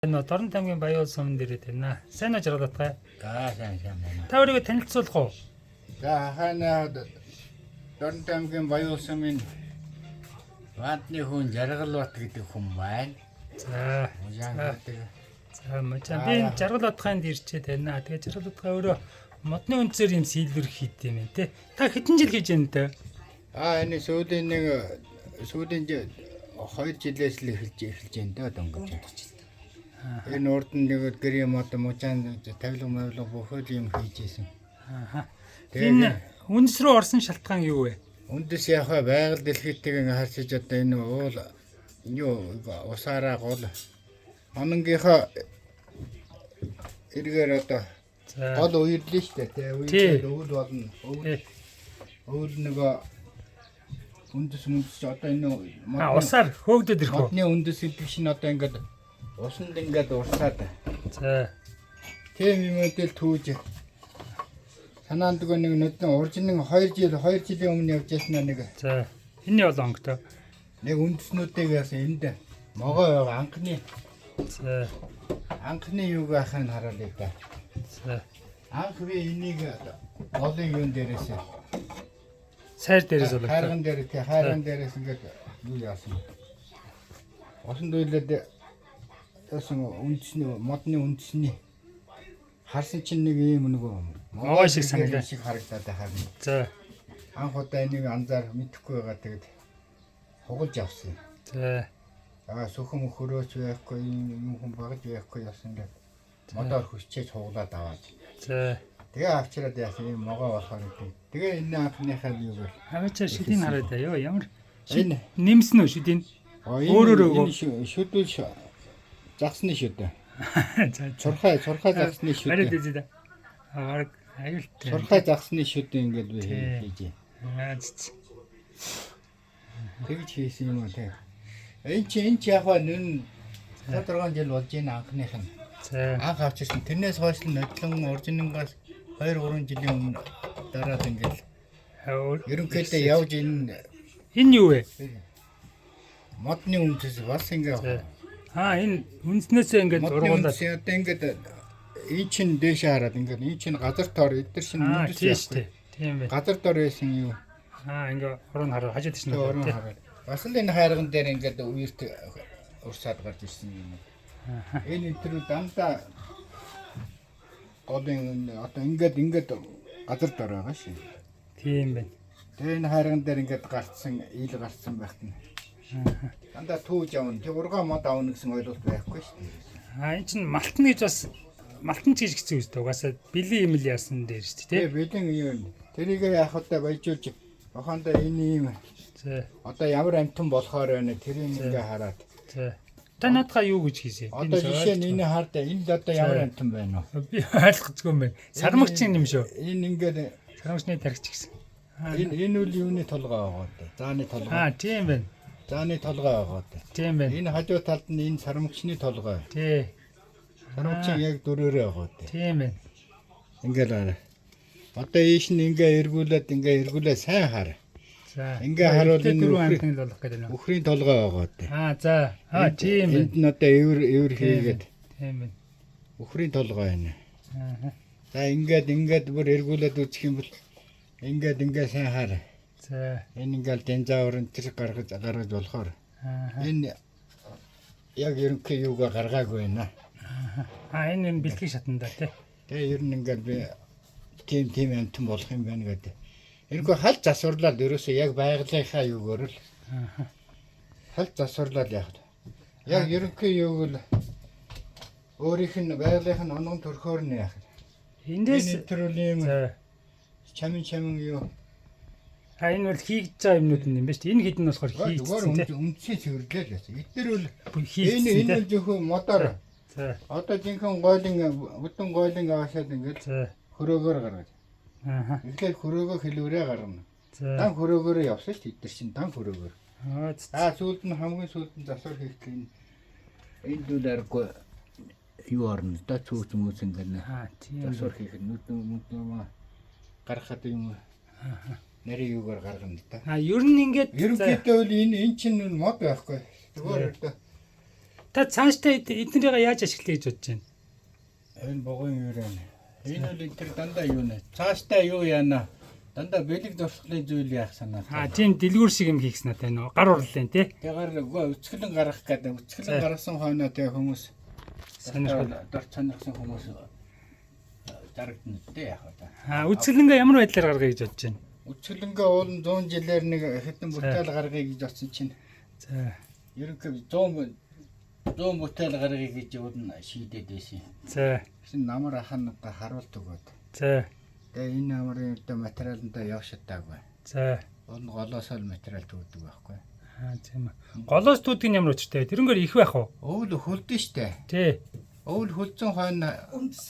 Энэ Дорн тамгийн Баян сумын дээрээ байна. Сайн уу жаргалт гай. Сайн байна. Та өөрийгөө танилцуулах уу? За хана Дорн тамгийн Баян сумын Вантны хүн Жаргалбат гэдэг хүн байна. За. Мужаан. За мужаан би жаргал утгаанд ирчээд байна. Тэгээ жаргал утгаа өөрөө модны үнцээр юм сийлвэр хийд юм те. Та хэдэн жил хийж байна те? Энэ сүүлийн 2 жилээс л эхэлж байна да дөнгөж. Энэ урд нь нэг гэр юм одоо мужаан тавилга мавлага бүхэл юм хийжсэн. Энэ үндэс рүү орсон шалтгаан юу вэ? Үндэс яхаа байгаль дэлхийтэйг харьцаж одоо энэ уул усаараа гол ононгийнхоо эргээр одоо гол үерлээ шүү дээ. Тэгээ өвөл болно. Өвөл нөгөө үндэс одоо энэ усаар хөөгдөд ирэх үү? Модны үндэс гэдэг чинь одоо ингээд усанд ингээд урсаад. За. Тийм юм өдөл түүж санаанд нэг уржин 2 жилийн өмнө явж яснаа нэг. За. Энэ бол онгтой. Нэг үндэснүүдийг яасан энд могоо анхны. За. Анхны юуг ахын хараалаа да. За. Анх би энийг голын юун дээрээс сайр дээрээс болоо. Хайрган дээрээс ингээд юу яасан. Осон дойлоод яасан үндэсний модны үндэсний харсан чинь нэг юм могоо шиг санагдаа шиг харагдаад байна. За. Анх удаа энийг анзаар мэдэхгүй байгаа тэгээд хугалж авсан. За. Сүхэн хөрөөч байхгүй юм хүн багж байхгүй яасан ингээд модоор хүчээж хугалаад аваад. За. Тэгээ авчираад яасан юм могоо болохоор гэдэг. Тэгээ энэ анхныхаа юу вэ? Аваачаа шүдийн хараад аа ёо ямар нэмсэн үү шүдийн? Өөрөөрөө шүдүүл загсны шүдэ. Цурхай загсны шүдэ. Барид үзээ. Аварг аюултай. Цурхай загсны шүдэ ингээд би хийж. Тэгж хийсэн юм уу те. Энд чи яг нэн 6 жил болж байна анхных нь. Анх авчирсан. Тэрнээс хойш нь нодлон оржингаас 2-3 жилийн өмнө дараад ингээд ерөнхийдөө явж энэ юу вэ? модны үндэс бас ингээд энэ үндснээсээ ингээд ургуулад одоо ингээд ий чин дээш хараад ингээд ий чин газар тоор эдгэр шин үндэс яах. Тийм бай. Газар тоор байсан юу? Ингээд уран хараад хажууд чинь хараад. Бас л энэ хайрган дээр ингээд үерт урсаад гарч ирсэн юм. Энэ өдрөө дандаа голын одоо ингээд газар дор байгаа шин. Тийм байна. Тэгээ энэ хайрган дээр ингээд ил гарцсан байх нь. Дандаа түүж явна. Тэг ургаа мод авна гэсэн ойлголт байхгүй шүү дээ. Энэ чинь малтан гэж бас малтан ч гэж хэцүү үстэй. Угаасаа бэлэн юм л яасан дээр шүү дээ. Тэг бэлэн юм. Тэрийг яах вэ баяжуулж охондоо энэ юм. За. Одоо ямар амтан болохоор байна тэрийг ингээ хараад. За. Та надгаа юу гэж хийсэн? Одоо жишээ нь энэ хаард энд одоо ямар амтан байна вэ? Би ойлгохгүй юм байна. Сармагчийн юм шүү. Энэ ингээд сармагчны тархич гэсэн. Энэ үл юуны толгой байгаа дээ. Зааны толгой. Тийм байна. Зааны толгой байгаа дээ. Тийм байна. Энэ хажуу талд нь энэ сармагчны толгой. Тий. Сармагчин яг дөрөөрөө байгаа дээ. Тийм байна. Ингээл арай. Одоо ийш нь ингээ эргүүлээ сайн хар. За. Ингээ харуул энэ дөрвөн амтны болох гэдэг нь. Үхрийн толгой байгаа дээ. За. Тийм байна. Энд нь одоо эвэр хийгээд. Тийм байна. Үхрийн толгой байна. За ингээд бүр эргүүлээд үзэх юм бол ингээд сайн хар. За. Энэ ингээл динзавр энэ гаргаж болохоор. Энэ яг ерөнхий юугаа гаргаагүй байна. Энэ бэлтгэх шатанда тий. Тэгээ ер нь ингээл би тийм амтан болох юм байна гэдэг. Энэхүү халь засварлаад ерөөсөө яг байгалийнхаа юугаар л халь засварлаад яах вэ? Яг ерөнхий юуг л өөрийнх нь байгалийнх нь онгон төрхөөр нь яах вэ? Эндээс төрөлийн чамин юу? Энэ бол хийж байгаа юмнууд юм байна шүү дээ. Энэ хэдэн нь болохоор хийгдсэн тийм. Үндсээ цэвэрлээ л яасан. Эдгээр бол энэ зөвхөн модоор. Одоо жинхэнэ бүтэн гойлын аваашаад ингээд хөрөөгөөр гаргаж. Тэгэхээр хөрөөгөө хэлвэрээ гаргана. Дан хөрөөгөөрөө явсан шүү дээ. Эдгээр чинь дан хөрөөгөөр. Сүүлд нь хамгийн сүүлд нь засвар хийхдээ энэ дүүлэргүй юу орно. Да цүүц мөс ингээд засвар хийх нүд гаргахад юм. Нэрийг юугаар гаргана да. Ер нь ингээд ерөнхийдөө энэ чинь мод байхгүй. Зүгээр Та цаашдаа эднэрийг яаж ашиглая гэж бодож байна? Энэ богын юурэ. Энэ бол энэ дандаа юу нэ. Цаашдаа юу яана. Дандаа бэлэг дурсгалын зүйл яах санаатай. Тийм дэлгүүр шиг юм хийх санаатай нөө. Гар урлын тий. Тэгээр өцгөлэн гаргах гэдэг. Өцгөлэн гаргасан хойноо тэг хүмүүс дорч сонирхсан хүмүүс дарагдана тий яах вэ? Үцгэлэнгээ ямар байдлаар гаргая гэж бодож байна? Үцгэлэнгээ уул 100 жилээр нэг хэдэн бүтээл гаргая гэж бодсон чинь. За. Ерөнхийдөө 100 бүтээл гаргая гэж уул шийдээд байсан. За. Гэсэн намар ахын надад харуулт өгөөд. За. Тэгээ энэ намрын өдөө материалтай явшдаагүй. За. Уул голоосоо л материал төгдөг байхгүй. Тийм ээ. Голоос түүдгийн ямар учиртай вэ? Тэрнгээр их байх уу? Өвөл хөлдөн штэ. Тий. Өвөл хөлзөн хойно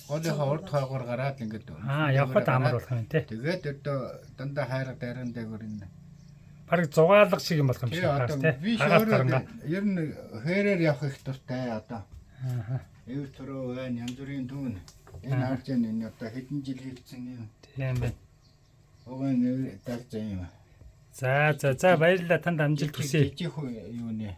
голынхаа урд хойгоор гараад ингээд явхад амар болох юм тий. Тэгээд өдөө дандаа хайрга дайран дээгүүр энэ бараг зугаалга шиг юм болох юм шиг байна тий. Би шоороо ер нь хэрээр явах их дуртай одоо. Эв төрөө байна янз бүрийн дүүн. Энэ харж байна энэ одоо хэдэн жил хийгдсэн юм. Тийм байна. Угаан нэр дагж юм. За баярлалаа танд амжилт хүсье. Жижиг юу нэ.